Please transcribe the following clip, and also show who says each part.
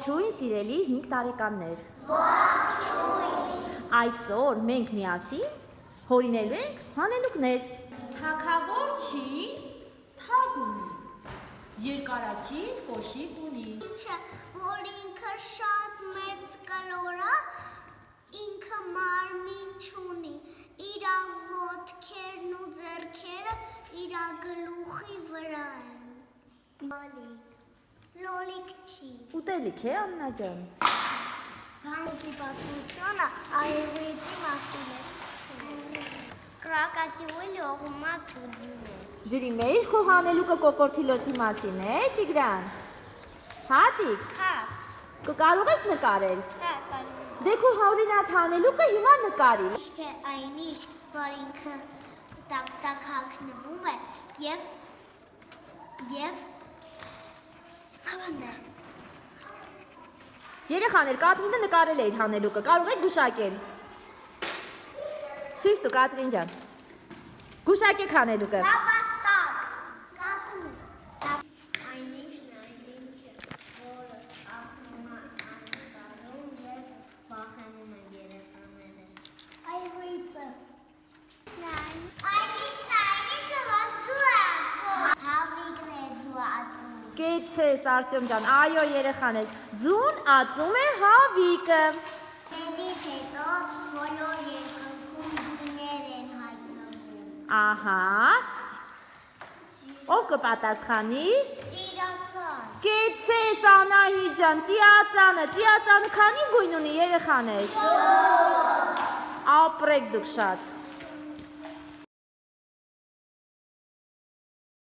Speaker 1: Ողջույն սիրելի 5 տարեկաններ։ Ողջույն։ Այսօր մենք միասին հորինելու ենք հանելուկներ։ Թագավոր չի, թագ ունի, երկարաճիտ կոշիկ ունի։
Speaker 2: Ինչը, որ ինքը շատ մեծ կլոր է, ինքը մարմին չունի, իրա ոտքերն ու ձեռքերը իրա գլուխի վրա են։ Լոլիկ չի։
Speaker 1: Ուտելիք է, Աննա ջան։
Speaker 2: Հանուկի պատմությունը այրվեցի մասին է։ Կրակատիվի լողումա ջուրին է։
Speaker 1: Ջրի մեջ քո հանելուկը կոկորտիլոսի մասին է, Տիգրան։ Հատիկ։
Speaker 2: Հա։
Speaker 1: Կարող ես նկարել։
Speaker 2: Հա, կարող։
Speaker 1: Դե քո հավրինած հանելուկը հիմա նկարի։
Speaker 2: Թե այնիշ, որ ինքը տակ-տակ հագնվում է և հավանե։
Speaker 1: Երեխաներ, Կատրինը նկարել է իր հանելուկը, կարող եք գուշակել։ Ցույց տու, Կատրին ջան։ Գուշակեք հանելուկը։
Speaker 2: Նապաստակ։ Կապու։ Այնիշն այնինչը, որը աղնում է անկարում և վախենում են երեխաները։ Այրույցը։ Այնիշն այնինչը, որ ձու է ատվում։ Հավիկն է ձու ատվում։
Speaker 1: Կեցես, Արտյոմ ջան, այո երեխաներ, ձուն ածում է հավիկը։
Speaker 2: Եվից հետո բոլոր երկնքում գույներ են հայտնվում։
Speaker 1: Ահա, ով կպատասխանի։
Speaker 2: Ծիրացան։
Speaker 1: Կեցես, Անահիտ ջան, ծիածանը քանի գույն ունի երեխաներ։ Ապրեք դուք շատ։